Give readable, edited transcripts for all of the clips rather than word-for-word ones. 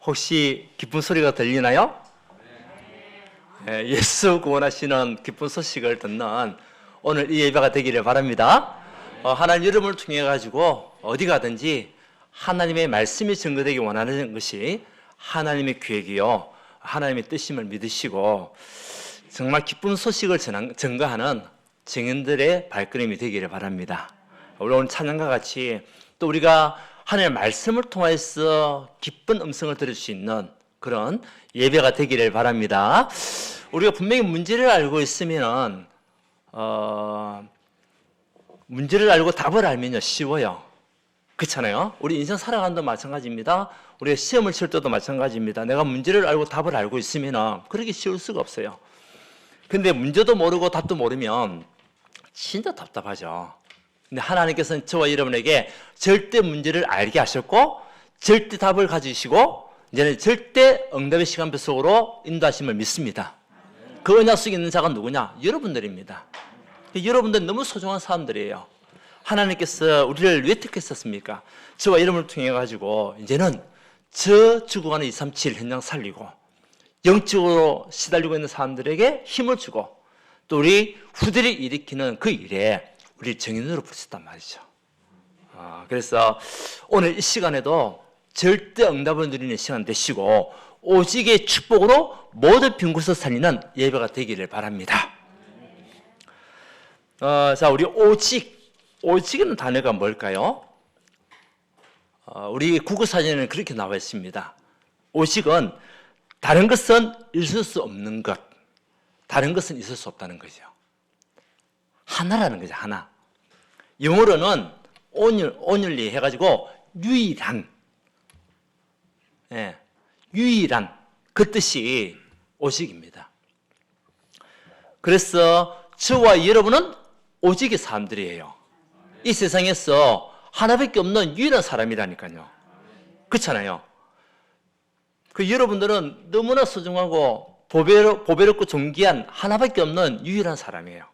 혹시 기쁜 소리가 들리나요? 예수 구원하시는 기쁜 소식을 듣는 오늘 이 예배가 되기를 바랍니다. 하나님 이름을 통해 가지고 어디 가든지 하나님의 말씀이 증거되기 원하는 것이 하나님의 계획이요, 하나님의 뜻임을 믿으시고 정말 기쁜 소식을 증거하는 증인들의 발걸음이 되기를 바랍니다. 우리 오늘 찬양과 같이 또 우리가 하나님의 말씀을 통해서 기쁜 음성을 들을 수 있는 그런 예배가 되기를 바랍니다. 우리가 분명히 문제를 알고 있으면 문제를 알고 답을 알면요 쉬워요. 그렇잖아요. 우리 인생 살아가는 도 마찬가지입니다. 우리가 시험을 칠 때도 마찬가지입니다. 내가 문제를 알고 답을 알고 있으면 그렇게 쉬울 수가 없어요. 근데 문제도 모르고 답도 모르면 진짜 답답하죠. 근데 하나님께서는 저와 여러분에게 절대 문제를 알게 하셨고 절대 답을 가지시고 이제는 절대 응답의 시간표 속으로 인도하심을 믿습니다. 그 언약 속에 있는 자가 누구냐? 여러분들입니다. 여러분들 너무 소중한 사람들이에요. 하나님께서 우리를 왜 택했었습니까? 저와 여러분을 통해 가지고 이제는 저 죽어가는 237 현장 살리고 영적으로 시달리고 있는 사람들에게 힘을 주고 또 우리 후대를 일으키는 그 일에 우리 증인으로 부르셨단 말이죠. 그래서 오늘 이 시간에도 절대 응답을 누리는 시간 되시고 오직의 축복으로 모든 빈 곳을 살리는 예배가 되기를 바랍니다. 자, 우리 오직이라는 단어가 뭘까요? 우리 국어사전에는 그렇게 나와 있습니다. 오직은 다른 것은 있을 수 없는 것, 다른 것은 있을 수 없다는 거죠. 하나라는 거죠, 하나. 영어로는 only 해가지고 유일한, 유일한 그 뜻이 오직입니다. 그래서 저와 여러분은 오직의 사람들이에요. 이 세상에서 하나밖에 없는 유일한 사람이라니까요. 그렇잖아요. 그 여러분들은 너무나 소중하고 보배롭고 존귀한 하나밖에 없는 유일한 사람이에요.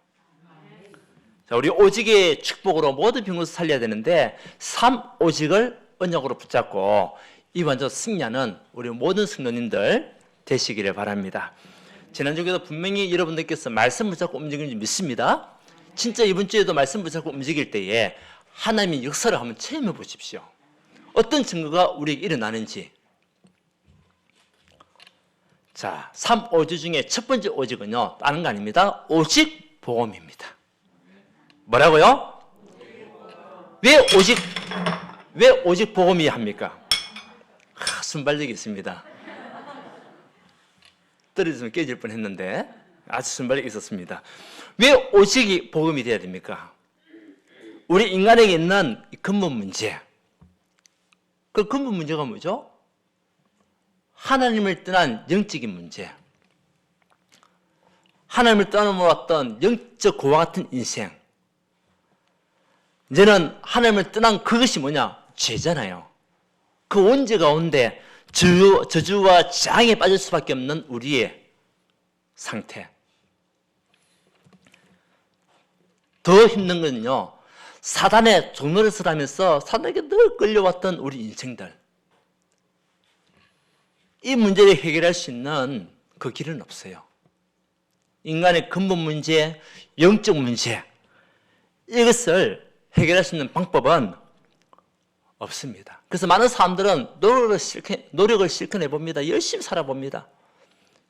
자, 우리 오직의 축복으로 모든 빈 곳을 살려야 되는데 3오직을 언약으로 붙잡고 이 완전 승리하는 우리 모든 성도님들 되시기를 바랍니다. 지난주에도 분명히 여러분들께서 말씀 붙잡고 움직이는지 믿습니다. 진짜 이번 주에도 말씀 붙잡고 움직일 때에 하나님의 역사를 한번 체험해 보십시오. 어떤 증거가 우리에게 일어나는지. 자, 3오직 중에 첫 번째 오직은요, 다른 거 아닙니다. 오직 복음입니다. 뭐라고요? 왜 오직 복음이 합니까? 순발력이 있습니다. 떨어지면 깨질 뻔했는데 아주 순발력이 있었습니다. 왜 오직이 복음이 돼야 됩니까? 우리 인간에게 있는 근본 문제. 그 근본 문제가 뭐죠? 하나님을 떠난 영적인 문제. 하나님을 떠나버렸던 영적 고와 같은 인생. 이제는 하나님을 떠난 그것이 뭐냐? 죄잖아요. 그 원죄 가운데 저주와 재앙에 빠질 수밖에 없는 우리의 상태. 더 힘든 건요, 사단의 종노릇을 하면서 사단에게 늘 끌려왔던 우리 인생들. 이 문제를 해결할 수 있는 그 길은 없어요. 인간의 근본 문제, 영적 문제, 이것을 해결할 수 있는 방법은 없습니다. 그래서 많은 사람들은 노력을 실컷해봅니다. 열심히 살아봅니다.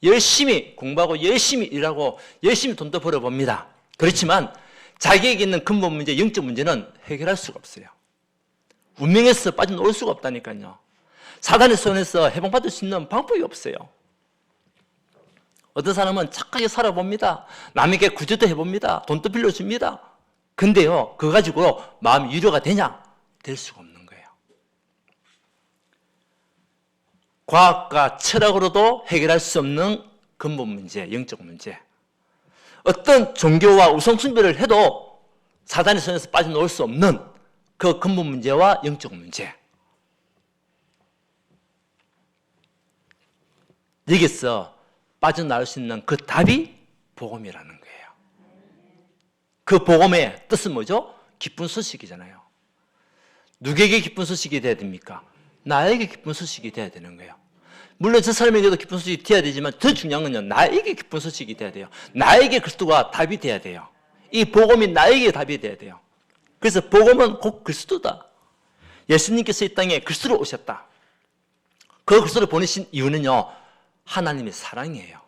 열심히 공부하고 열심히 일하고 열심히 돈도 벌어봅니다. 그렇지만 자기에게 있는 근본 문제, 영적 문제는 해결할 수가 없어요. 운명에서 빠져나올 수가 없다니까요. 사단의 손에서 해방받을 수 있는 방법이 없어요. 어떤 사람은 착하게 살아봅니다. 남에게 구제도 해봅니다. 돈도 빌려줍니다. 근데요, 그거 가지고 마음이 위로가 되냐? 될 수가 없는 거예요. 과학과 철학으로도 해결할 수 없는 근본 문제, 영적 문제. 어떤 종교와 우상숭배를 해도 사단의 손에서 빠져나올 수 없는 그 근본 문제와 영적 문제. 여기서 빠져나올 수 있는 그 답이 복음이라는 거예요. 그 복음의 뜻은 뭐죠? 기쁜 소식이잖아요. 누구에게 기쁜 소식이 돼야 됩니까? 나에게 기쁜 소식이 돼야 되는 거예요. 물론 저 사람에게도 기쁜 소식이 돼야 되지만 더 중요한 건요, 나에게 기쁜 소식이 돼야 돼요. 나에게 그리스도가 답이 돼야 돼요. 이 복음이 나에게 답이 돼야 돼요. 그래서 복음은 곧 그리스도다. 예수님께서 이 땅에 그리스도로 오셨다. 그 그리스도를 보내신 이유는요, 하나님의 사랑이에요.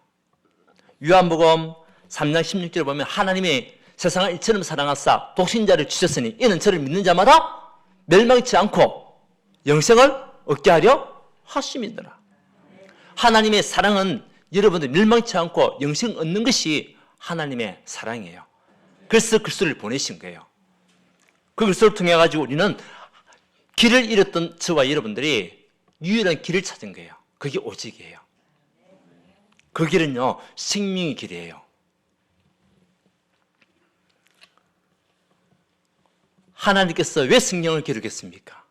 요한복음 3장 16절에 보면 하나님이 세상을 이처럼 사랑하사 독신자를 주셨으니 이는 저를 믿는 자마다 멸망치 않고 영생을 얻게 하려 하심이더라. 하나님의 사랑은 여러분들 멸망치 않고 영생 얻는 것이 하나님의 사랑이에요. 그래서 그리스도를 보내신 거예요. 그 그리스도를 통해 가지고 우리는 길을 잃었던 저와 여러분들이 유일한 길을 찾은 거예요. 그게 오직이에요. 그 길은요, 생명의 길이에요. 하나님께서 왜 성경을 기록했습니까?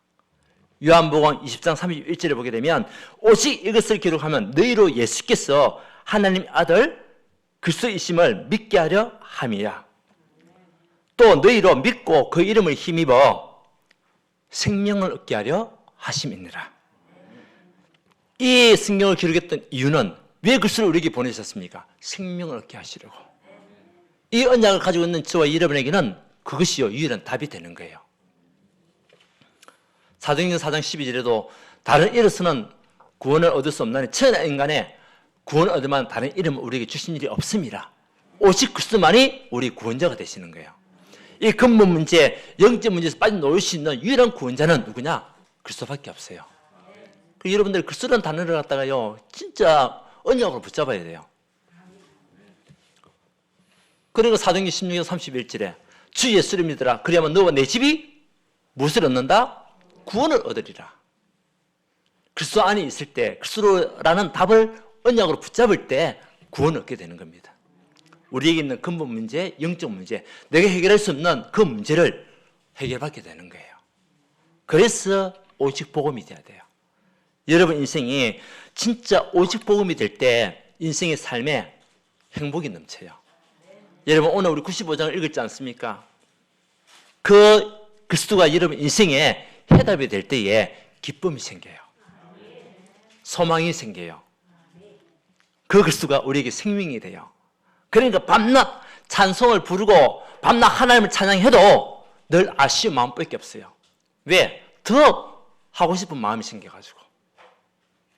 요한복음 20장 31절에 보게 되면 오직 이것을 기록하면 너희로 예수께서 하나님의 아들 그리스도이심을 믿게 하려 함이야. 또 너희로 믿고 그 이름을 힘입어 생명을 얻게 하려 하심이니라. 이 성경을 기록했던 이유는 왜 그리스도를 우리에게 보내셨습니까? 생명을 얻게 하시려고. 이 언약을 가지고 있는 저와 여러분에게는 그것이요, 유일한 답이 되는 거예요. 사도행전 4장 12절에도 다른 이로서는 구원을 얻을 수 없나니 천하 인간에 구원을 얻으면 다른 이름을 우리에게 주신 일이 없습니다. 오직 그리스도만이 우리 구원자가 되시는 거예요. 이 근본 문제, 영적 문제에서 빠져나올 수 있는 유일한 구원자는 누구냐? 그리스도밖에 없어요. 여러분들 그리스도라는 단어를 갖다가요, 진짜 언약으로 붙잡아야 돼요. 그리고 사도행전 16장 31절에 주 예수를 믿으라. 그리하면 너와 내 집이 무엇을 얻는다? 구원을 얻으리라. 그리스도 안에 있을 때, 그리스도라는 답을 언약으로 붙잡을 때 구원을 얻게 되는 겁니다. 우리에게 있는 근본 문제, 영적 문제, 내가 해결할 수 없는 그 문제를 해결받게 되는 거예요. 그래서 오직 복음이 돼야 돼요. 여러분 인생이 진짜 오직 복음이 될 때 인생의 삶에 행복이 넘쳐요. 여러분 오늘 우리 95장을 읽었지 않습니까? 그 그리스도가 여러분 인생에 해답이 될 때에 기쁨이 생겨요. 소망이 생겨요. 그 그리스도가 우리에게 생명이 돼요. 그러니까 밤낮 찬송을 부르고 밤낮 하나님을 찬양해도 늘 아쉬운 마음밖에 없어요. 왜? 더 하고 싶은 마음이 생겨가지고.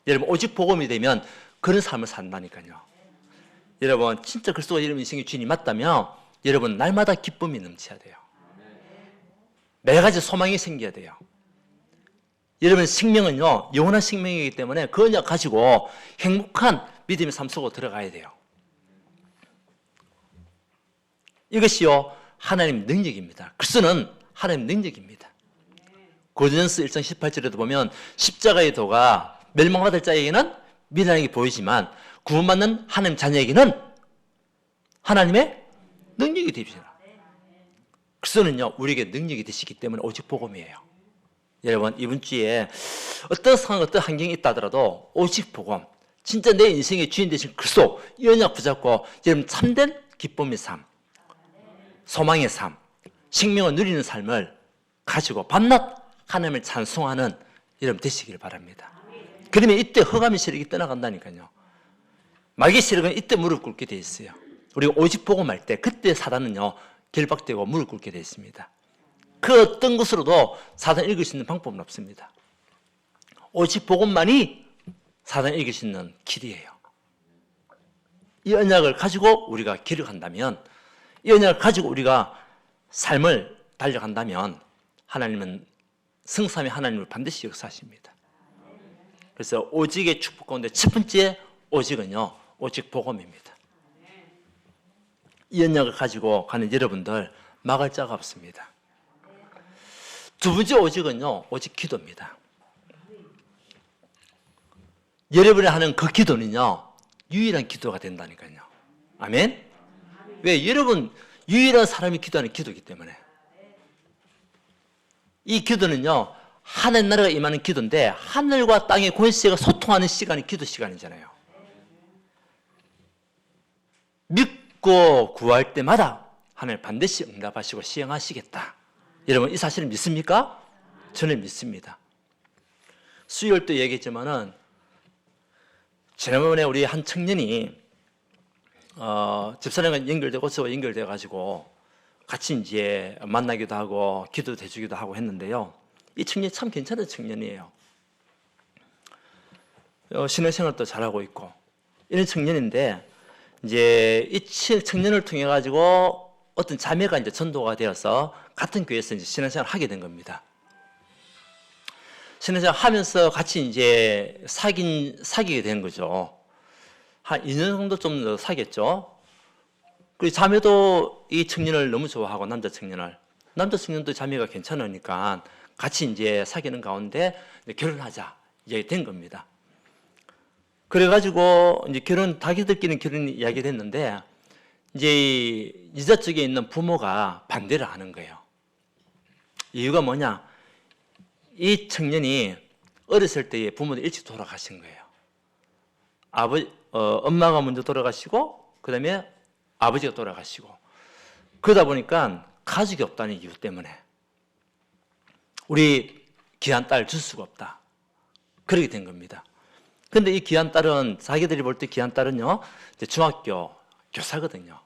여러분 오직 복음이 되면 그런 삶을 산다니까요. 여러분 진짜 그리스도가 여러분 인생의 주인이 맞다면 여러분 날마다 기쁨이 넘쳐야 돼요. 매 가지 소망이 생겨야 돼요. 여러분 생명은요 영원한 생명이기 때문에 그 언약 가지고 행복한 믿음의 삶 속으로 들어가야 돼요. 이것이요 하나님의 능력입니다. 그리스도는 하나님의 능력입니다. 고린도전서 1장 18절에도 보면 십자가의 도가 멸망받을 자에게는 미련하게 보이지만 구원받는 하나님 자녀에게는 하나님의 능력이 되십니다. 그리스도는요 우리에게 능력이 되시기 때문에 오직 복음이에요. 여러분 이번 주에 어떤 상황 어떤 환경이 있다 하더라도 오직 복음 진짜 내 인생의 주인 되신 그리스도 이 언약 붙잡고 여러분 참된 기쁨의 삶 소망의 삶 생명을 누리는 삶을 가지고 밤낮 하나님을 찬송하는 여러분 되시길 바랍니다. 그러면 이때 허감의 세력이 떠나간다니까요. 마귀의 세력은 이때 무릎 꿇게 돼 있어요. 우리가 오직 복음할 때 그때 사단은요 결박되고 무릎 꿇게 돼 있습니다. 그 어떤 것으로도 사단을 이길 수 있는 방법은 없습니다. 오직 복음만이 사단을 이길 수 있는 길이에요. 이 언약을 가지고 우리가 기록한다면 이 언약을 가지고 우리가 삶을 달려간다면 하나님은 성삼위 하나님을 반드시 역사하십니다. 그래서 오직의 축복 가운데 첫 번째 오직은요 오직 복음입니다. 이 언약을 가지고 가는 여러분들 막을 자가 없습니다. 두 번째 오직은요 오직 기도입니다. 여러분이 하는 그 기도는요 유일한 기도가 된다니까요. 아멘. 왜? 여러분 유일한 사람이 기도하는 기도이기 때문에. 이 기도는요 하늘 나라가 임하는 기도인데 하늘과 땅의 권세가 소통하는 시간이 기도 시간이잖아요. 믿고 구할 때마다 하나님 반드시 응답하시고 시행하시겠다. 여러분 이 사실을 믿습니까? 저는 믿습니다. 수요일 때 얘기했지만은 지난번에 우리 한 청년이 집사람과 연결되고 저와 연결돼 가지고 같이 이제 만나기도 하고 기도도 해주기도 하고 했는데요. 이 청년이 참 괜찮은 청년이에요. 신앙생활도 잘하고 있고 이런 청년인데 이제 이 청년을 통해 가지고 어떤 자매가 이제 전도가 되어서 같은 교회에서 이제 신앙생활을 하게 된 겁니다. 신앙생활 하면서 같이 이제 사귀게 된 거죠. 한 2년 정도 좀 더 사귀었죠. 그리고 자매도 이 청년을 너무 좋아하고 남자 청년도 자매가 괜찮으니까 같이 이제 사귀는 가운데 결혼하자 이야기 된 겁니다. 그래가지고 이제 자기들끼리는 결혼 이야기를 했는데 이제 여자 쪽에 있는 부모가 반대를 하는 거예요. 이유가 뭐냐? 이 청년이 어렸을 때에 부모도 일찍 돌아가신 거예요. 엄마가 먼저 돌아가시고 그 다음에 아버지가 돌아가시고 그러다 보니까 가족이 없다는 이유 때문에 우리 귀한 딸 줄 수가 없다. 그렇게 된 겁니다. 근데 이 귀한 딸은 자기들이 볼 때 귀한 딸은요 이제 중학교 교사거든요.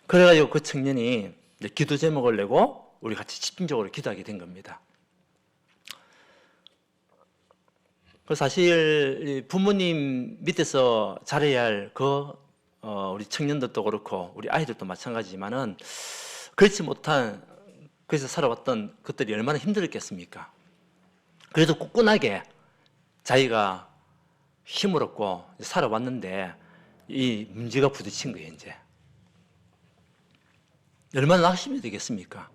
그래가지고 그 청년이 이제 기도 제목을 내고 우리 같이 집중적으로 기도하게 된 겁니다. 사실 부모님 밑에서 잘해야 할 우리 청년들도 그렇고 우리 아이들도 마찬가지지만은 그렇지 못한 그래서 살아왔던 것들이 얼마나 힘들었겠습니까? 그래도 굳건하게 자기가 힘을 얻고 살아왔는데 이 문제가 부딪힌 거예요. 이제 얼마나 낙심이 되겠습니까?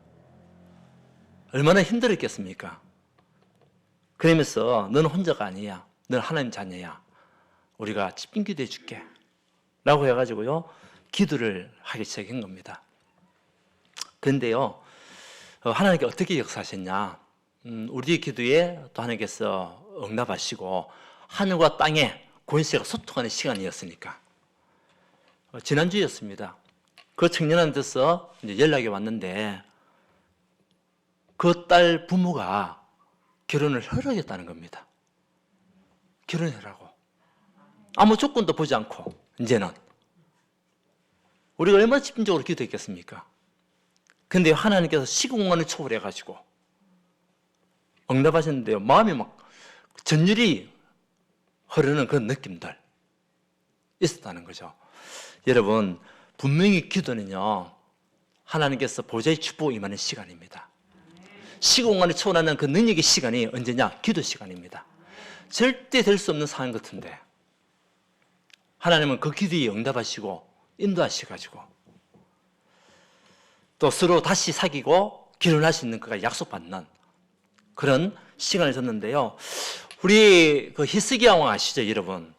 얼마나 힘들었겠습니까? 그러면서 너는 혼자가 아니야. 너는 하나님 자녀야. 우리가 집중 기도해 줄게. 라고 해가지고요. 기도를 하기 시작한 겁니다. 그런데요. 하나님께 어떻게 역사하셨냐. 우리의 기도에 또 하나님께서 응답하시고 하늘과 땅의 권세가 소통하는 시간이었으니까. 지난주였습니다. 그 청년한테서 이제 연락이 왔는데 그 딸 부모가 결혼을 허락했다는 겁니다. 결혼하라고. 아무 조건도 보지 않고 이제는 우리가 얼마나 집중적으로 기도했겠습니까? 근데 하나님께서 시공간을 초월해가지고 응답하셨는데요. 마음이 막 전율이 흐르는 그런 느낌들 있었다는 거죠. 여러분 분명히 기도는요 하나님께서 보좌의 축복이 임하는 시간입니다. 시공간을 초월하는 그 능력의 시간이 언제냐? 기도 시간입니다. 절대 될 수 없는 상황 같은데 하나님은 그 기도에 응답하시고 인도하셔가지고 또 서로 다시 사귀고 결혼할 수 있는 그가 약속받는 그런 시간을 줬는데요. 우리 그 히스기야 왕 아시죠, 여러분?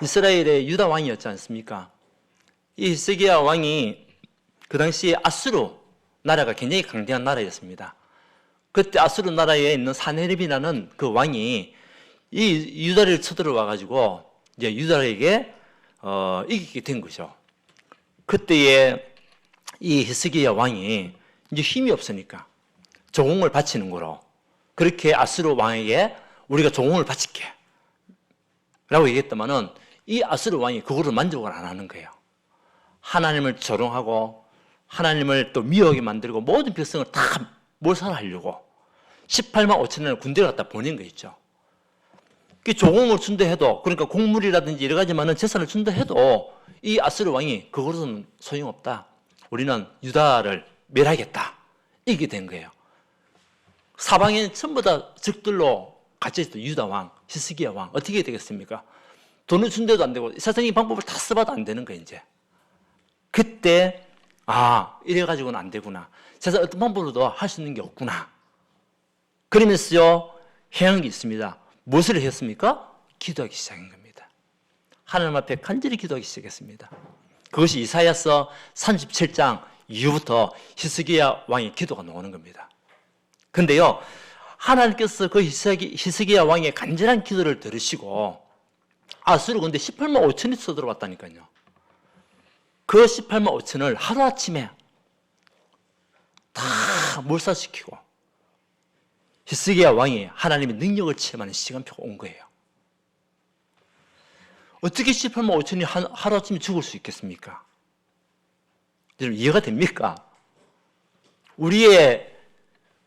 이스라엘의 유다 왕이었지 않습니까? 이 히스기야 왕이 그 당시 아수르 나라가 굉장히 강대한 나라였습니다. 그때 아수르 나라에 있는 사네립이라는 그 왕이 이 유다를 쳐들어와 가지고 이제 유다에게 이기게 된 거죠. 그때에 이 히스기야 왕이 이제 힘이 없으니까 조공을 바치는 거로 그렇게 아수르 왕에게 우리가 조공을 바칠게 라고 얘기했더만은 이 아수르 왕이 그거를 만족을 안 하는 거예요. 하나님을 조롱하고 하나님을 또 미워하게 만들고 모든 백성을 다 몰살하려고 18만 5천을 군대를 갖다 보낸 거 있죠. 그 조공을 준다 해도 그러니까 곡물이라든지 여러 가지만은 재산을 준다 해도 이 아수르 왕이 그것은 소용없다. 우리는 유다를 멸하겠다. 이게 된 거예요. 사방에 전부 다 적들로 갇혀있던 유다 왕, 히스기야 왕 어떻게 되겠습니까? 돈을 준대도 안 되고 세상의 방법을 다 써봐도 안 되는 거예요. 이제 그때 이래가지고는 안 되구나. 세상 어떤 방법으로도 할 수 있는 게 없구나. 그러면서요 행한 게 있습니다. 무엇을 했습니까? 기도하기 시작한 겁니다. 하나님 앞에 간절히 기도하기 시작했습니다. 그것이 이사야서 37장 이후부터 히스기야 왕의 기도가 나오는 겁니다. 그런데요 하나님께서 그 히스기야 왕의 간절한 기도를 들으시고 아수르 근데 18만 5천이 쳐들어왔다니까요. 그 18만 5천을 하루아침에 다 몰살시키고 히스기야 왕이 하나님의 능력을 체험하는 시간표가 온 거예요. 어떻게 18만 5천이 하루아침에 죽을 수 있겠습니까? 여러분 이해가 됩니까? 우리의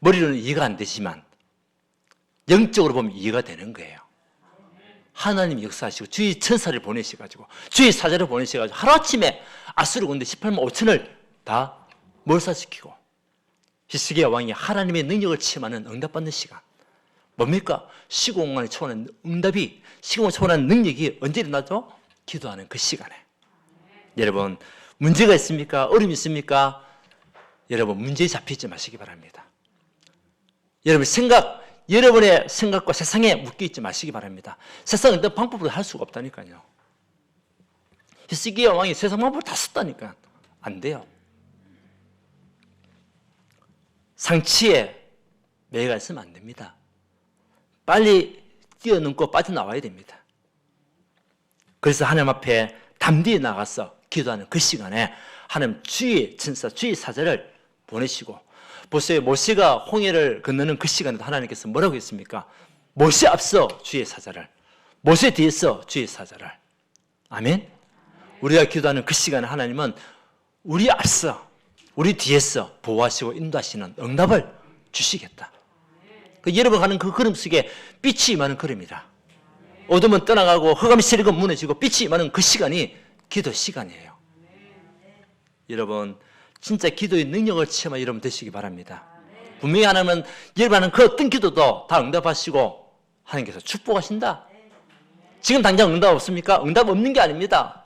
머리로는 이해가 안 되지만 영적으로 보면 이해가 되는 거예요. 하나님이 역사하시고 주의 천사를 보내셔가지고 주의 사자를 보내셔가지고 하루아침에 아수르 군대 18만 5천을 다 몰살시키고 히스기야 왕이 하나님의 능력을 체험하는 응답받는 시간. 뭡니까? 시공간을 초월하는 응답이, 시공간을 초월하는 능력이 언제 일어나죠? 기도하는 그 시간에. 여러분 문제가 있습니까? 어려움이 있습니까? 여러분 문제에 잡히지 마시기 바랍니다. 여러분의 생각과 세상에 묶여있지 마시기 바랍니다. 세상은 어떤 방법으로 할 수가 없다니까요. 히스기야 왕이 세상 방법을 다 썼다니까 안 돼요. 상치에 매가 있으면 안 됩니다. 빨리 뛰어넘고 빠져나와야 됩니다. 그래서 하나님 앞에 담대히 나가서 기도하는 그 시간에 하나님 주의 천사, 주의 사자를 보내시고 보세요. 모세가 홍해를 건너는 그 시간에도 하나님께서 뭐라고 했습니까? 모세 앞서 주의 사자를, 모세 뒤에서 주의 사자를. 아멘? 우리가 기도하는 그 시간에 하나님은 우리 앞서, 우리 뒤에서 보호하시고 인도하시는 응답을 주시겠다. 여러분 가는 그 걸음 속에 빛이 임하는 걸음이라. 어둠은 떠나가고 흑암이 세력은 무너지고 빛이 임하는 그 시간이 기도 시간이에요. 여러분 진짜 기도의 능력을 체험한 여러분 되시기 바랍니다. 분명히 하나님은 여러분 그 어떤 기도도 다 응답하시고 하나님께서 축복하신다. 지금 당장 응답 없습니까? 응답 없는 게 아닙니다.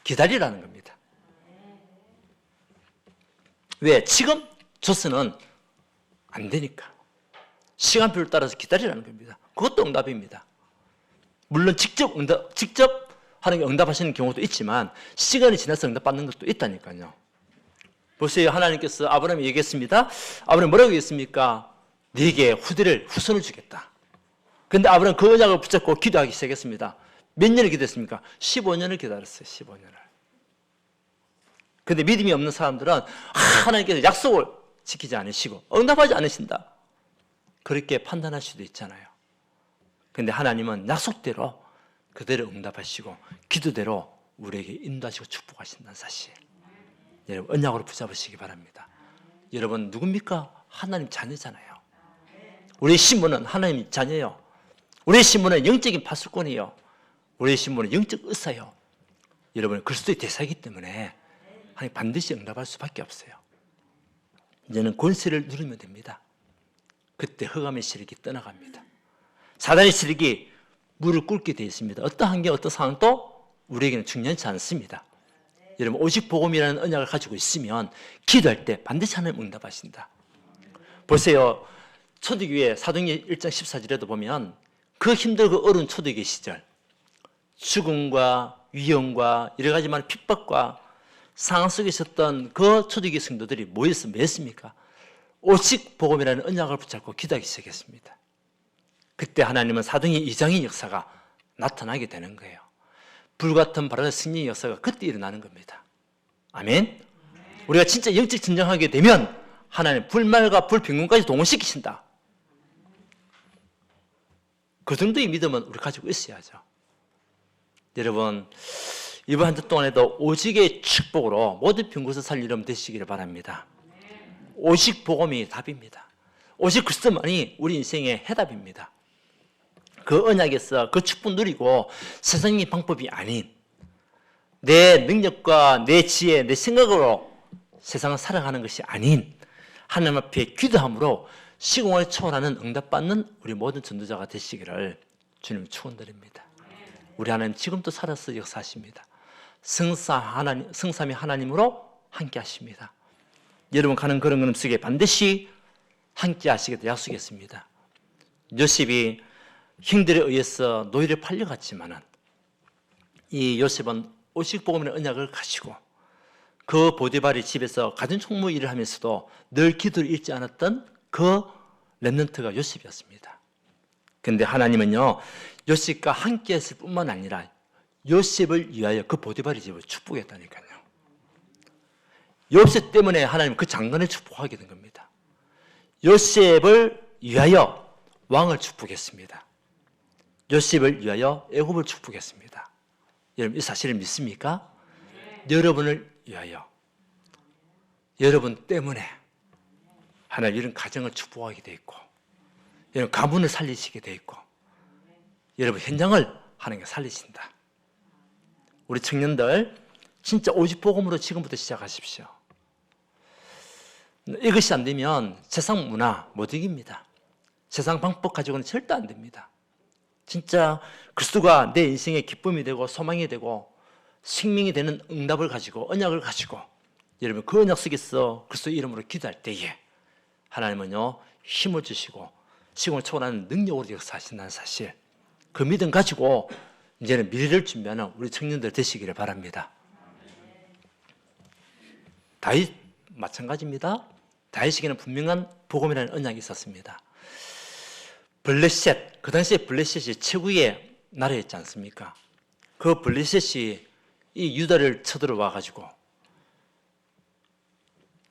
기다리라는 겁니다. 왜? 지금 줘서는 안 되니까. 시간표를 따라서 기다리라는 겁니다. 그것도 응답입니다. 물론 직접 하나님께 응답하시는 경우도 있지만 시간이 지나서 응답받는 것도 있다니까요. 보세요. 하나님께서 아브라함이 얘기했습니다. 아브라함이 뭐라고 얘기했습니까? 네게 후손을 주겠다. 그런데 아브라함 그 언약을 붙잡고 기도하기 시작했습니다. 몇 년을 기도했습니까? 15년을 기다렸어요. 15년을. 그런데 믿음이 없는 사람들은 하나님께서 약속을 지키지 않으시고 응답하지 않으신다. 그렇게 판단할 수도 있잖아요. 그런데 하나님은 약속대로 그대로 응답하시고 기도대로 우리에게 인도하시고 축복하신다는 사실. 여러분 언약으로 붙잡으시기 바랍니다. 여러분 누굽니까? 하나님 자녀잖아요. 우리의 신분은 하나님 자녀예요. 우리의 신분은 영적인 파수꾼이에요. 우리의 신분은 영적 의사예요. 여러분 그리스도의 대사이기 때문에 하나님 반드시 응답할 수밖에 없어요. 이제는 권세를 누리면 됩니다. 그때 흑암의 세력이 떠나갑니다. 사단의 세력이 무릎 꿇게 되어 있습니다. 어떤 환경, 어떤 상황도 우리에게는 중요하지 않습니다. 여러분 오직 복음이라는 언약을 가지고 있으면 기도할 때 반드시 하나님 응답하신다. 보세요. 초대교회 사도행전 1장 14절에도 보면 그 힘들고 어려운 초대교회 시절 죽음과 위험과 여러 가지 많은 핍박과 상황 속에 있었던 그 초대교회 성도들이 뭐였습니까? 뭐였습니까? 오직 복음이라는 언약을 붙잡고 기도하기 시작했습니다. 그때 하나님은 사도행전 2장의 역사가 나타나게 되는 거예요. 불같은 바람의 승리의 역사가 그때 일어나는 겁니다. 아멘? 우리가 진짜 영적 전쟁하게 되면 하나님 불말과 불평균까지 동원시키신다. 그 정도의 믿음은 우리 가지고 있어야죠. 여러분 이번 한 주 동안에도 오직의 축복으로 모든 병고서 살 여러분 되시기를 바랍니다. 오직 복음이 답입니다. 오직 그리스도만이 우리 인생의 해답입니다. 그 언약에서 그 축복 누리고 세상의 방법이 아닌 내 능력과 내 지혜, 내 생각으로 세상을 살아가는 것이 아닌 하나님 앞에 기도함으로 시공을 초월하는 응답받는 우리 모든 전도자가 되시기를 주님 축원드립니다. 우리 하나님 지금도 살아서 역사하십니다. 성삼위 하나님으로 함께 하십니다. 여러분 가는 그런 걸음 속에 반드시 함께 하시겠다 약속했습니다. 요셉이 형들에 의해서 노예를 팔려갔지만은 이 요셉은 오직 복음의 언약을 가지고 그 보디발의 집에서 가정총무 일을 하면서도 늘 기도를 잃지 않았던 그 렘넌트가 요셉이었습니다. 그런데 하나님은요 요셉과 함께 했을 뿐만 아니라 요셉을 위하여 그 보디발의 집을 축복했다니까요. 요셉 때문에 하나님 그 장관을 축복하게 된 겁니다. 요셉을 위하여 왕을 축복했습니다. 요셉을 위하여 애굽을 축복했습니다. 여러분 이 사실을 믿습니까? 여러분을 위하여, 여러분 때문에 하나님 이런 가정을 축복하게 돼 있고, 여러분 가문을 살리시게 돼 있고, 여러분 현장을 하나님께 살리신다. 우리 청년들 진짜 오직 복음으로 지금부터 시작하십시오. 이것이 안 되면 세상 문화 못 이깁니다. 세상 방법 가지고는 절대 안 됩니다. 진짜 그리스도가 내 인생의 기쁨이 되고 소망이 되고 생명이 되는 응답을 가지고 언약을 가지고 여러분 그 언약 속에서 그리스도 이름으로 기도할 때에 하나님은요 힘을 주시고 시공을 초월하는 능력으로 역사하신다는 사실, 그 믿음 가지고 이제는 미래를 준비하는 우리 청년들 되시기를 바랍니다. 다윗 마찬가지입니다. 다윗에게는 분명한 복음이라는 언약이 있었습니다. 블레셋, 그 당시에 블레셋이 최고의 나라였지 않습니까? 그 블레셋이 이 유다를 쳐들어와 가지고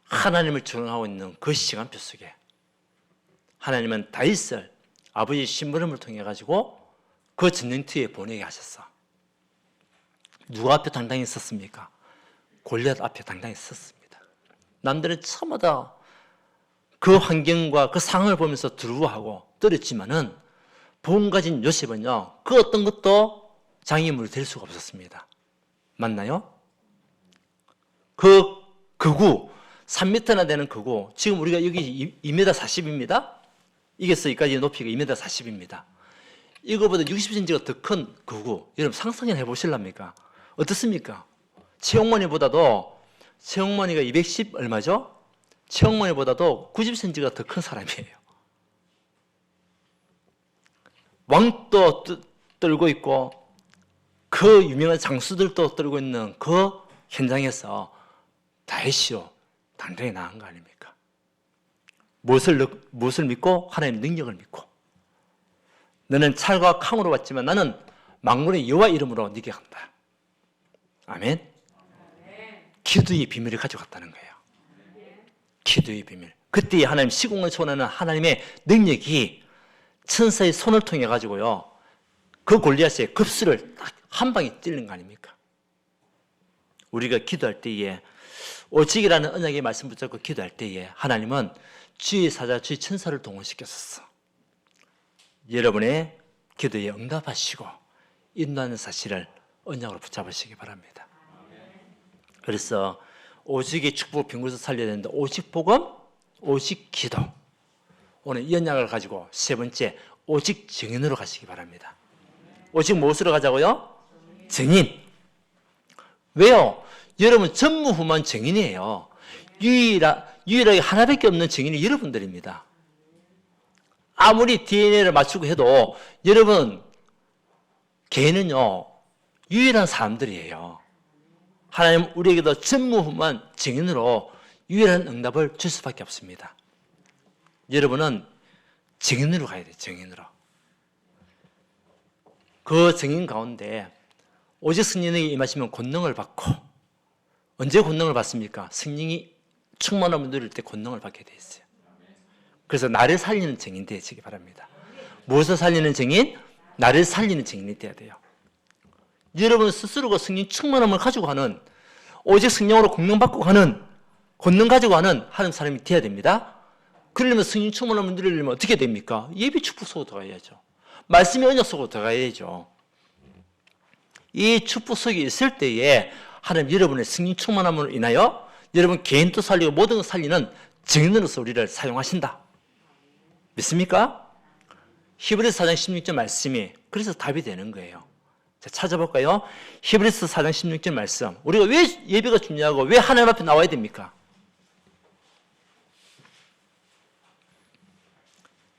하나님을 조롱하고 있는 그 시간표 속에 하나님은 다윗을 아버지 심부름을 통해 가지고 그 전쟁터에 보내게 하셨어. 누가 앞에 당당히 섰습니까? 골리앗 앞에 당당히 섰습니다. 남들은 처마다 그 환경과 그 상황을 보면서 두려워하고 떨었지만은 본 가진 요셉은요 그 어떤 것도 장애물이 될 수가 없었습니다. 맞나요? 그 거구 3m나 되는 거구, 지금 우리가 여기 2m 40입니다. 이게서 여기까지 높이가 2m 40입니다. 이거보다 60cm가 더 큰 거구, 여러분 상상해 보실랍니까? 어떻습니까? 최홍만이보다도, 최홍만이가 210 얼마죠? 최홍만이보다도 90cm가 더 큰 사람이에요. 왕도 떨고 있고 그 유명한 장수들도 떨고 있는 그 현장에서 다윗이요 단단히 나간 거 아닙니까? 무엇을 믿고? 하나님의 능력을 믿고, 너는 칼과 캉으로 왔지만 나는 만군의 여호와 이름으로 네게 간다. 아멘. 기도의 비밀을 가져갔다는 거예요. 기도의 비밀. 그때 하나님 시공을 초월하는 하나님의 능력이 천사의 손을 통해 가지고요 그 골리앗의 급수를 딱 한 방에 찔른 거 아닙니까? 우리가 기도할 때에 오직이라는 언약의 말씀 붙잡고 기도할 때에 하나님은 주의 사자, 주의 천사를 동원시켰었어. 여러분의 기도에 응답하시고 인도하는 사실을 언약으로 붙잡으시기 바랍니다. 그래서 오직의 축복 빙글에서 살려야 되는데 오직 복음, 오직 기도. 오늘 이 언약을 가지고 세 번째 오직 증인으로 가시기 바랍니다. 오직 무엇으로 가자고요? 증인. 왜요? 여러분 전무후무한 증인이에요. 유일하게 하나밖에 없는 증인이 여러분들입니다. 아무리 DNA를 맞추고 해도 여러분 개인은요 유일한 사람들이에요. 하나님 우리에게도 전무후무한 증인으로 유일한 응답을 줄 수밖에 없습니다. 여러분은 증인으로 가야 돼요. 증인으로. 그 증인 가운데 오직 성령에게 임하시면 권능을 받고, 언제 권능을 받습니까? 성령이 충만함을 누릴 때 권능을 받게 돼 있어요. 그래서 나를 살리는 증인 되시기 바랍니다. 무엇을 살리는 증인? 나를 살리는 증인이 돼야 돼요. 여러분 스스로가 성령 충만함을 가지고 가는, 오직 성령으로 권능받고 가는, 권능 가지고 가는 하는 사람이 돼야 됩니다. 그러려면 성령 충만함을 누리려면 어떻게 됩니까? 예비 축복 속으로 들어가야죠. 말씀의 언약 속으로 들어가야죠. 이 축복 속에 있을 때에 하나님 여러분의 성령 충만함으로 인하여 여러분 개인도 살리고 모든 걸 살리는 증인으로서 우리를 사용하신다. 믿습니까? 히브리서 4장 16절 말씀이 그래서 답이 되는 거예요. 자, 찾아볼까요? 히브리서 4장 16절 말씀. 우리가 왜 예배가 중요하고 왜 하나님 앞에 나와야 됩니까?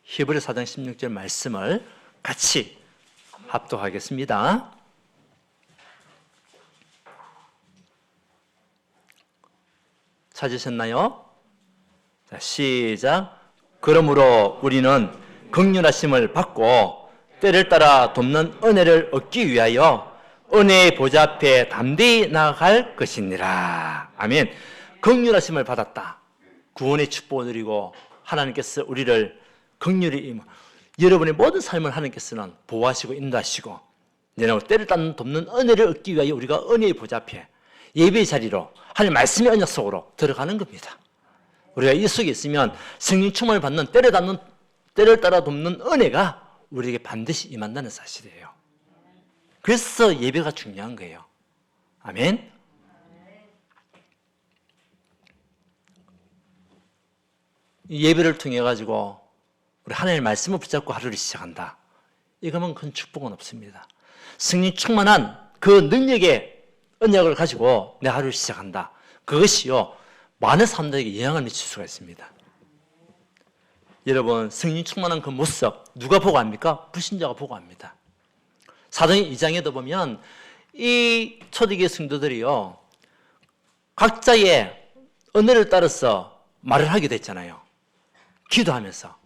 히브리서 4장 16절 말씀을 같이 합독하겠습니다. 찾으셨나요? 자, 시작. 그러므로 우리는 긍휼하심을 받고 때를 따라 돕는 은혜를 얻기 위하여 은혜의 보좌 앞에 담대히 나아갈 것이니라. 아멘. 긍휼하심을 받았다. 구원의 축복을 누리고 하나님께서 우리를 긍휼히 여러분의 모든 삶을 하나님께서는 보호하시고 인도하시고 내가 때를 닦는 돕는 은혜를 얻기 위하여 우리가 은혜의 보좌 앞에 예배의 자리로 하나님 말씀의 언약 속으로 들어가는 겁니다. 우리가 이 속에 있으면 성령 충만을 받는 때를 따라 돕는 은혜가 우리에게 반드시 임한다는 사실이에요. 그래서 예배가 중요한 거예요. 아멘. 이 예배를 통해 가지고 우리 하나님의 말씀을 붙잡고 하루를 시작한다. 이거면 큰 축복은 없습니다. 성령 충만한 그 능력의 언약을 가지고 내 하루를 시작한다. 그것이요 많은 사람들에게 영향을 미칠 수가 있습니다. 여러분 성령 충만한 그 모습 누가 보고 합니까? 불신자가 보고 합니다. 사도행 2장에도 보면 이 초대교회 성도들이요 각자의 은혜를 따라서 말을 하게 됐잖아요. 기도하면서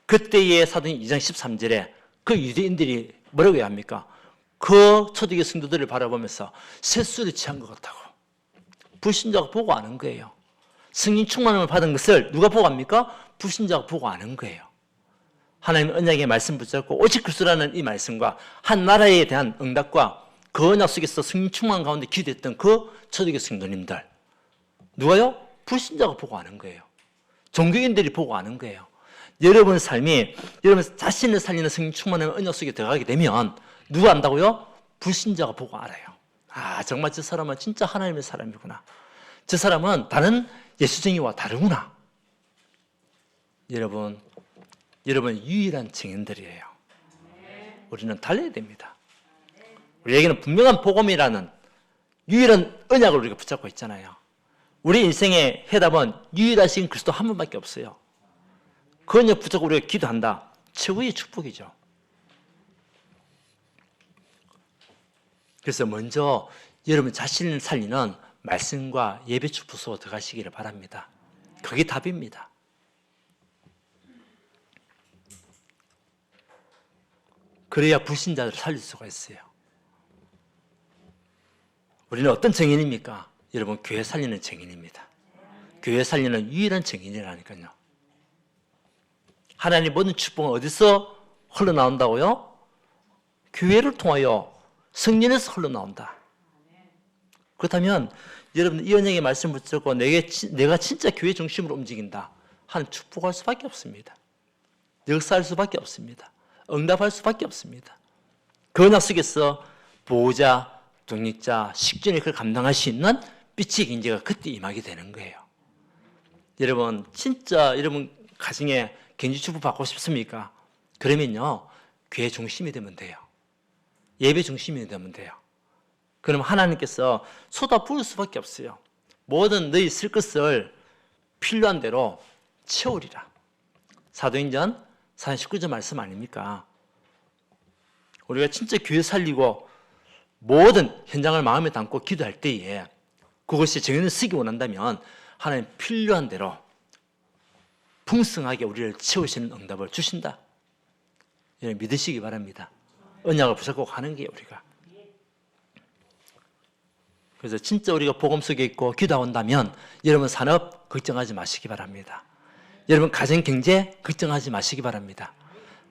그때의 사도행 2장 13절에 그 유대인들이 뭐라고 합니까? 그 초대교회 성도들을 바라보면서 셋술에 취한 것 같다고. 불신자가 보고 아는 거예요. 성령 충만함을 받은 것을 누가 보고 합니까? 불신자가 보고 아는 거예요. 하나님의 언약의 말씀 붙잡고 오직 그리스도라는 이 말씀과 한 나라에 대한 응답과 그 언약 속에서 성령 충만 가운데 기도했던 그 초대교회 성도님들 누가요? 불신자가 보고 아는 거예요. 종교인들이 보고 아는 거예요. 여러분 삶이 여러분 자신을 살리는 성령 충만한 언약 속에 들어가게 되면 누가 안다고요? 불신자가 보고 알아요. 아 정말 저 사람은 진짜 하나님의 사람이구나. 저 사람은 다른 예수쟁이와 다르구나. 여러분 유일한 증인들이에요. 우리는 달려야 됩니다. 우리에게는 분명한 복음이라는 유일한 언약을 우리가 붙잡고 있잖아요. 우리 인생의 해답은 유일하신 그리스도 한 분밖에 없어요. 그 언약 붙잡고 우리가 기도한다. 최고의 축복이죠. 그래서 먼저 여러분 자신을 살리는 말씀과 예배 축복으로 들어가시기를 바랍니다. 그게 답입니다. 그래야 불신자들을 살릴 수가 있어요. 우리는 어떤 증인입니까? 여러분 교회 살리는 증인입니다. 교회 살리는 유일한 증인이라니까요. 하나님 모든 축복은 어디서 흘러나온다고요? 교회를 통하여 성령에서 흘러나온다. 그렇다면 여러분 이 언약의 말씀을 붙잡고 내가 진짜 교회 중심으로 움직인다 하는 축복할 수밖에 없습니다. 역사할 수밖에 없습니다. 응답할 수밖에 없습니다. 그 언약 속에서 보호자, 독립자, 식전에 그걸 감당할 수 있는 빛의 경제가 그때 임하게 되는 거예요. 여러분 진짜 여러분 가정에 경제 축복 받고 싶습니까? 그러면요 교회 중심이 되면 돼요. 예배 중심이 되면 돼요. 그럼 하나님께서 쏟아 부을 수밖에 없어요. 모든 너희 쓸 것을 필요한 대로 채우리라. 사도행전 49절 말씀 아닙니까? 우리가 진짜 교회 살리고 모든 현장을 마음에 담고 기도할 때에 그것이 정연을 쓰기 원한다면 하나님 필요한 대로 풍성하게 우리를 채우시는 응답을 주신다. 믿으시기 바랍니다. 언약을 붙잡고 가는 게 우리가. 그래서 진짜 우리가 복음 속에 있고 기도한다면 여러분 산업 걱정하지 마시기 바랍니다. 여러분 가정 경제 걱정하지 마시기 바랍니다.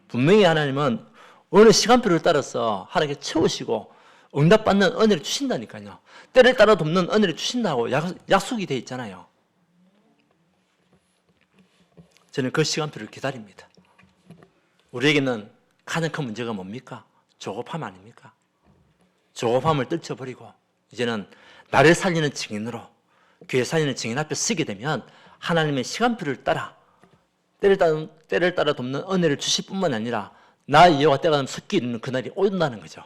분명히 하나님은 어느 시간표를 따라서 하나님께 채우시고 응답받는 은혜를 주신다니까요. 때를 따라 돕는 은혜를 주신다고 약속이 되어 있잖아요. 저는 그 시간표를 기다립니다. 우리에게는 가장 큰 문제가 뭡니까? 조급함 아닙니까? 조급함을 떨쳐버리고 이제는 나를 살리는 증인으로 교회 살리는 증인 앞에 서게 되면 하나님의 시간표를 따라 때를 따라 돕는 은혜를 주실 뿐만 아니라 나의 예와 때가 되면 섞이 이루는 그날이 온다는 거죠.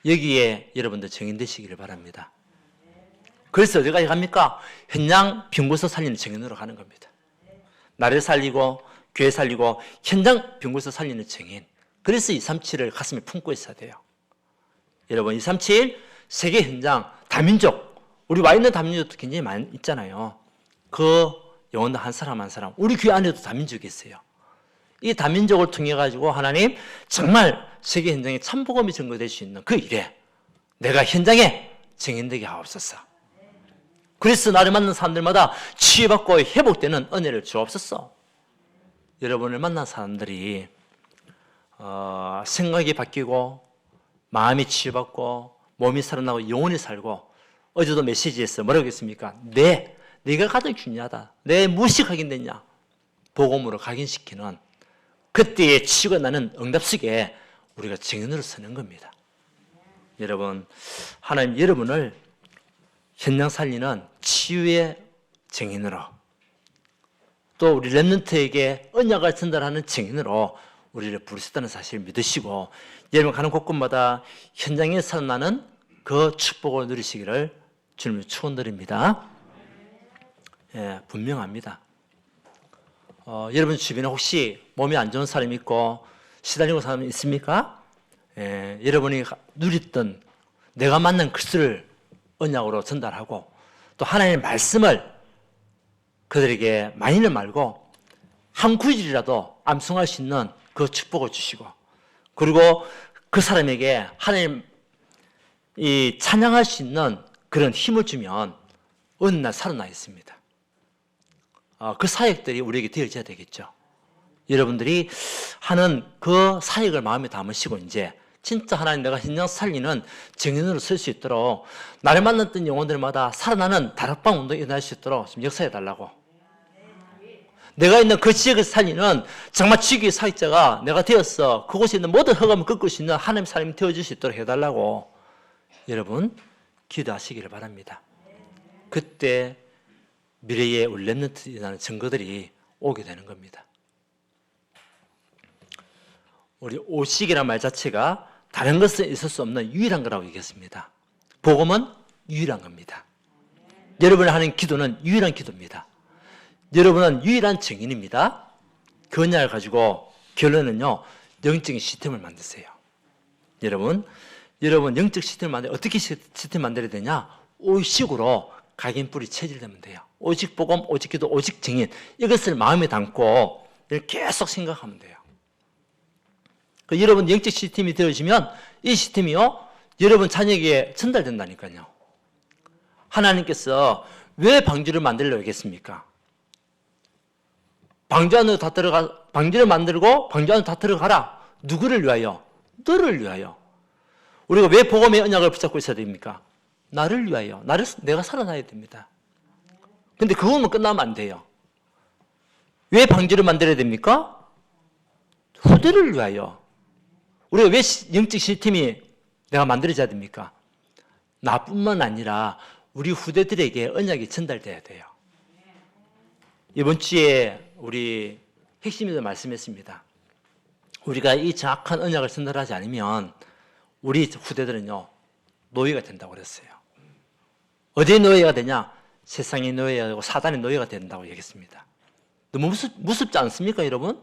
여기에 여러분들 증인 되시기를 바랍니다. 그래서 어디까지 갑니까? 현장 병고서 살리는 증인으로 가는 겁니다. 나를 살리고 교회 살리고 현장 병고서 살리는 증인. 그래서 237을 가슴에 품고 있어야 돼요. 여러분 237 세계 현장 다민족 우리 와 있는 다민족도 굉장히 많이 있잖아요. 그 영혼도 한 사람 한 사람 우리 교회 안에도 다민족이 있어요. 이 다민족을 통해 가지고 하나님 정말 세계 현장에 참복음이 증거될 수 있는 그 일에 내가 현장에 증인되게 하옵소서. 그래서 나를 만난 사람들마다 치유받고 회복되는 은혜를 주옵소서. 여러분을 만난 사람들이 생각이 바뀌고 마음이 치유받고 몸이 살아나고 영혼이 살고, 어제도 메시지에서 뭐라고 했습니까? 네가 가장 중요하다. 내 무엇이 각인됐냐? 복음으로 각인시키는 그때의 치유가 나는 응답 속에 우리가 증인으로 서는 겁니다. 여러분, 하나님 여러분을 현장 살리는 치유의 증인으로, 또 우리 렘넌트에게 언약을 전달하는 증인으로 우리를 부르셨다는 사실을 믿으시고, 여러분 가는 곳곳마다 현장에 살아나는 그 축복을 누리시기를 주님을 축원드립니다. 예, 분명합니다. 여러분 주변에 혹시 몸이 안 좋은 사람이 있고 시달리고 사람이 있습니까? 예, 여러분이 누렸던 내가 만난 글쓰를 언약으로 전달하고, 또 하나님의 말씀을 그들에게 많이는 말고 한 구절이라도 암송할 수 있는 그 축복을 주시고, 그리고 그 사람에게 하나님 이 찬양할 수 있는 그런 힘을 주면 어느 날 살아나 있습니다. 그 사역들이 우리에게 되어져야 되겠죠. 여러분들이 하는 그 사역을 마음에 담으시고, 이제 진짜 하나님 내가 현장 살리는 증인으로 설 수 있도록, 나를 만났던 영혼들마다 살아나는 다락방 운동이 일어날 수 있도록 좀 역사해 달라고. 내가 있는 그 지역을 살리는 정말 지역의 사역자가 내가 되었어. 그곳에 있는 모든 흑암을 꺾을 수 있는 하나님 사람이 되어줄 수 있도록 해달라고 여러분 기도하시기를 바랍니다. 그때 미래의 우리 렘넌트라는 증거들이 오게 되는 겁니다. 우리 오식이라는 말 자체가 다른 것은 있을 수 없는 유일한 거라고 얘기했습니다. 복음은 유일한 겁니다. 여러분이 하는 기도는 유일한 기도입니다. 여러분은 유일한 증인입니다. 그 언약을 가지고 결론은요, 영적인 시스템을 만드세요. 여러분 영적 시스템을 어떻게 시스템 만들어야 되냐? 오식으로 각인뿌리 체질되면 돼요. 오직 복음, 오직 기도, 오직 증인, 이것을 마음에 담고 계속 생각하면 돼요. 여러분 영적 시스템이 되어지면 이 시스템이요, 여러분 자녀에게 전달된다니까요. 하나님께서 왜 방주를 만들려고 했겠습니까? 방주 안으로 다 들어가, 방주를 만들고 방주 안으로 다 들어가라. 누구를 위하여? 너를 위하여. 우리가 왜 복음의 언약을 붙잡고 있어야 됩니까? 나를 위하여. 내가 살아나야 됩니다. 근데 그것만 끝나면 안 돼요. 왜 방주를 만들어야 됩니까? 후대를 위하여. 우리가 왜 영적 시스템이 내가 만들어져야 됩니까? 나뿐만 아니라 우리 후대들에게 언약이 전달돼야 돼요. 이번 주에 우리 핵심에서 말씀했습니다. 우리가 이 정확한 언약을 전달하지 않으면 우리 후대들은요, 노예가 된다고 그랬어요. 어디에 노예가 되냐? 세상의 노예가 되고 사단의 노예가 된다고 얘기했습니다. 너무 무섭지 않습니까, 여러분?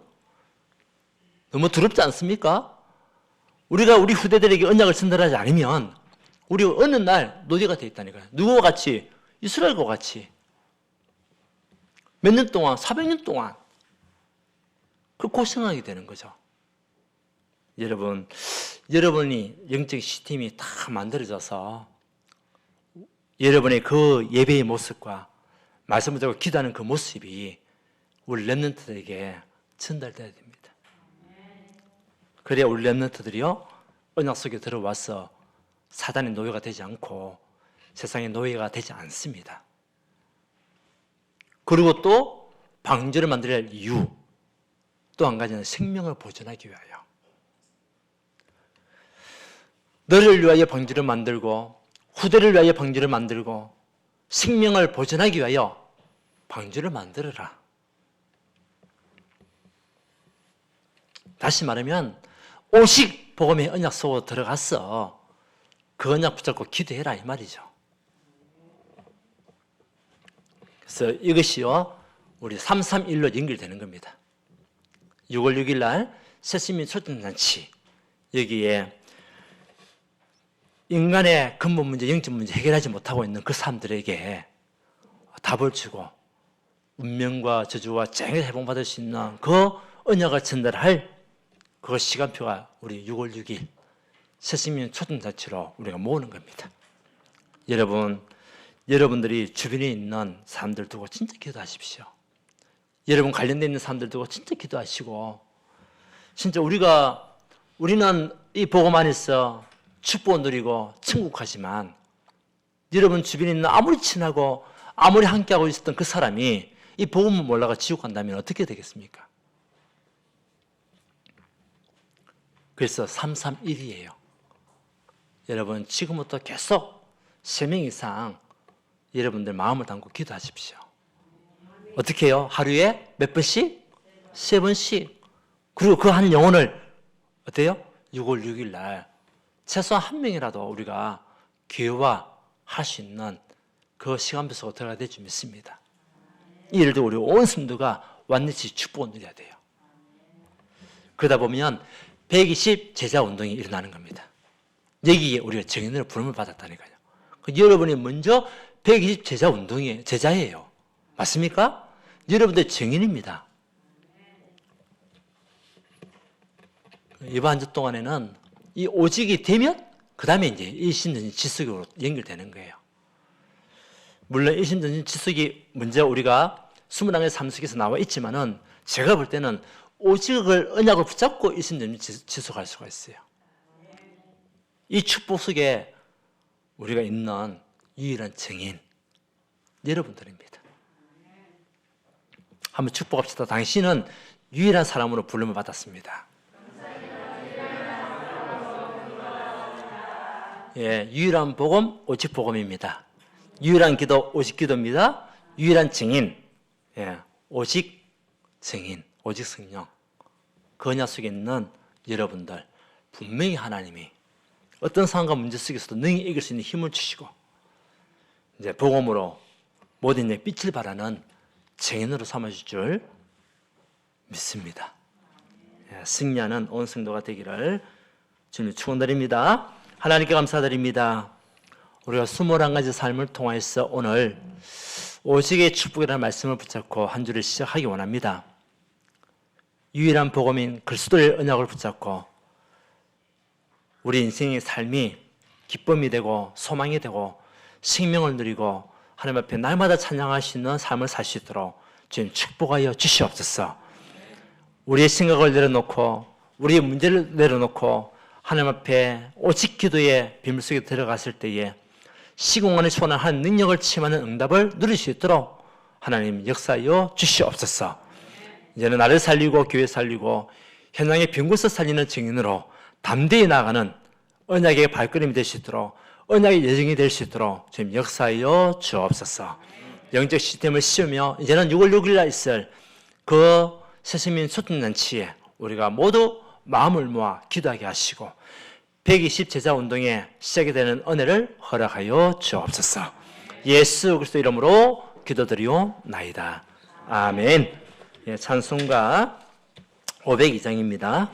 너무 두렵지 않습니까? 우리가 우리 후대들에게 언약을 전달하지 않으면 우리가 어느 날 노예가 되어 있다니까요. 누구와 같이? 이스라엘과 같이. 몇 년 동안, 400년 동안 그 고생하게 되는 거죠. 여러분이 영적 시스템이 다 만들어져서 여러분의 그 예배의 모습과 말씀을 듣고 기도하는 그 모습이 우리 렘넌트들에게 전달돼야 됩니다. 그래야 우리 렘넌트들이요, 언약 속에 들어와서 사단의 노예가 되지 않고 세상의 노예가 되지 않습니다. 그리고 또 방주를 만들어야 할 이유, 또 한 가지는 생명을 보존하기 위하여. 너를 위하여 방주를 만들고 후대를 위하여 방주를 만들고 생명을 보존하기 위하여 방주를 만들어라. 다시 말하면 오직 복음의 언약 속으로 들어가서 그 언약 붙잡고 기도해라, 이 말이죠. 그래서 이것이요, 우리 331로 연결되는 겁니다. 6월 6일 날 새신민 초등잔치, 여기에 인간의 근본 문제, 영적 문제 해결하지 못하고 있는 그 사람들에게 답을 주고 운명과 저주와 쟁을 해봉받을 수 있는 그 언약을 전달할 그 시간표가 우리 6월 6일 새신민 초등잔치로 우리가 모으는 겁니다. 여러분들이 주변에 있는 사람들 두고 진짜 기도하십시오. 여러분 관련되어 있는 사람들도 진짜 기도하시고, 진짜 우리는 이 복음 안에서 축복을 누리고 천국하지만, 여러분 주변에 있는 아무리 친하고 아무리 함께하고 있었던 그 사람이 이 복음을 몰라가 지옥 간다면 어떻게 되겠습니까? 그래서 331이에요. 여러분 지금부터 계속 3명 이상 여러분들 마음을 담고 기도하십시오. 어떻게 해요? 하루에 몇 번씩? 3번씩. 그리고 그 한 영혼을 어때요? 6월 6일 날 최소한 한 명이라도 우리가 교회화 할 수 있는 그 시간표가 들어가야 될 줄 믿습니다. 이 일을 우리 온 성도가 완전히 축복을 누려야 돼요. 그러다 보면 120 제자 운동이 일어나는 겁니다. 여기에 우리가 정인으로 부름을 받았다니까요. 여러분이 먼저 120 제자 운동의 제자예요. 맞습니까? 여러분들 정인입니다. 이번 한 주 동안에는 이 오직이 되면 그 다음에 이제 일심전심 지속으로 연결되는 거예요. 물론 일심전심 지속이 먼저 우리가 21가지 삶 속에서 나와 있지만은 제가 볼 때는 오직을 언약을 붙잡고 일심전심 지속할 수가 있어요. 이 축복 속에 우리가 있는 유일한 증인 여러분들입니다. 한번 축복합시다. 당신은 유일한 사람으로 부름을 받았습니다. 예, 유일한 복음, 오직 복음입니다. 유일한 기도, 오직 기도입니다. 유일한 증인, 예, 오직 증인, 오직 성령. 그 언약 속에 있는 여러분들, 분명히 하나님이 어떤 상황과 문제 속에서도 능히 이길 수 있는 힘을 주시고, 이제 복음으로 모든 일 빛을 발하는 증인으로 삼아줄 줄 믿습니다. 예, 승리하는 온 성도가 되기를 주님 축원드립니다. 하나님께 감사드립니다. 우리가 21가지 삶을 통해서 오늘 오직의 축복이라는 말씀을 붙잡고 한 주를 시작하기 원합니다. 유일한 복음인 그리스도의 언약을 붙잡고 우리 인생의 삶이 기쁨이 되고 소망이 되고 생명을 누리고 하나님 앞에 날마다 찬양할 수 있는 삶을 살 수 있도록 주님 축복하여 주시옵소서. 우리의 생각을 내려놓고 우리의 문제를 내려놓고 하나님 앞에 오직 기도의 비밀 속에 들어갔을 때에 시공간에 초월한 능력을 체험하는 응답을 누릴 수 있도록 하나님 역사하여 주시옵소서. 이제는 나를 살리고 교회 살리고 현장의 빈 곳을 살리는 증인으로 담대히 나아가는 언약의 발걸음이 될 수 있도록 언약의 여정이 될 수 있도록 지금 역사하여 주옵소서. 영적 시스템을 씌우며 이제는 6월 6일 날 있을 그 새신민 소통잔치에 우리가 모두 마음을 모아 기도하게 하시고 120 제자 운동의 시작이 되는 은혜를 허락하여 주옵소서. 예수 그리스도 이름으로 기도드리옵나이다. 아멘. 예, 찬송가 502장입니다.